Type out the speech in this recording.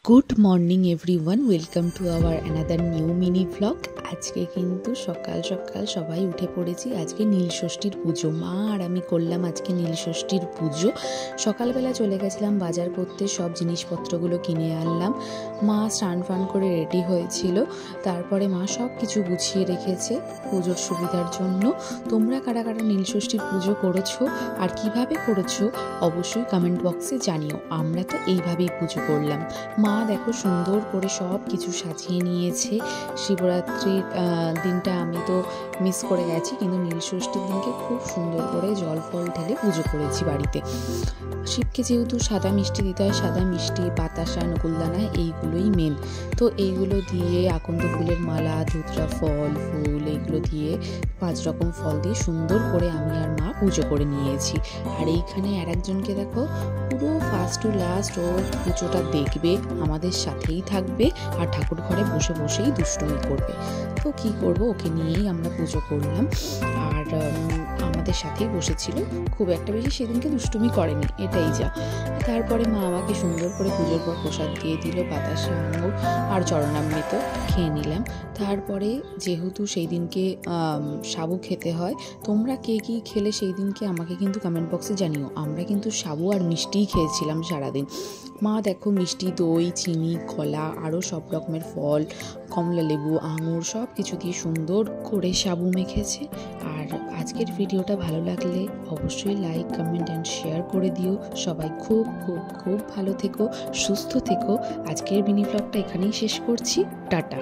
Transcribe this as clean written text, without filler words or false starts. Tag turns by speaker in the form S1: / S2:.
S1: Good morning everyone, welcome to our another new mini vlog. আজকে কিন্তু সকাল সকাল সবাই উঠে পড়েছি। আজকে নীলষষ্ঠীর পুজো, মা আর আমি করলাম আজকে নীলষষ্ঠীর পুজো। সকালবেলা চলে গেছিলাম বাজার করতে, সব জিনিসপত্রগুলো কিনে আনলাম। মা স্নান ফান করে রেডি হয়েছিল, তারপরে মা সব কিছু গুছিয়ে রেখেছে পুজোর সুবিধার জন্য। তোমরা কারা কারা নীলষষ্ঠীর পুজো করেছো আর কিভাবে করেছো অবশ্যই কমেন্ট বক্সে জানিও। আমরা তো এইভাবেই পুজো করলাম। মা দেখো সুন্দর করে সব কিছু সাজিয়ে নিয়েছে। শিবরাত্রির দিনটা আমি তো মিস করে গেছি, কিন্তু নীলষষ্ঠীর দিনকে খুব সুন্দর করে জল ফল ঢেলে পুজো করেছি বাড়িতে। শিবকে যেহেতু সাদা মিষ্টি দিতে হয়, সাদা মিষ্টি, বাতাসা, নকুলদানা এইগুলোই মেন। তো এইগুলো দিয়ে আকন্দ ফুলের মালা, ধুতরা ফল, ফুল এইগুলো দিয়ে 5 রকম ফল দিয়ে সুন্দর করে আমি আর মা পুজো করে নিয়েছি। আর এইখানে আর একজনকে দেখো পুরো ফার্স্ট টু লাস্ট ও পুজোটা দেখবে, আমাদের সাথেই থাকবে আর ঠাকুর ঘরে বসে বসেই দুষ্টুমি করবে। তো কি করব, ওকে নিয়েই আমরা পুজো করলাম। আর আমাদের সাথেই বসেছিল, খুব একটা বেশি সেদিনকে দুষ্টুমি করেনি, এটাই যা। তারপরে মা আমাকে সুন্দর করে পুজোর পর প্রসাদ দিয়ে দিল, বাতাসা, আঙুর আর চরণামৃত খেয়ে নিলাম। তারপরে যেহেতু সেই দিনকে সাবু খেতে হয়, তোমরা কে কী খেলে সেই দিনকে আমাকে কিন্তু কমেন্ট বক্সে জানিও। আমরা কিন্তু সাবু আর মিষ্টিই খেয়েছিলাম সারাদিন। মা দেখো মিষ্টি, দই, চিনি, কলা, আরও সব রকমের ফল, কমলা লেবু, আঙুর সব কিছু দিয়ে সুন্দর করে সাবু মেখেছে। আর আজকের ভিডিওটা ভালো লাগলে অবশ্যই লাইক, কমেন্ট অ্যান্ড শেয়ার করে দিও। সবাই খুব খুব খুব ভালো থেকো, সুস্থ থেকো। আজকের মিনি ব্লগটা এখানেই শেষ করছি। টাটা।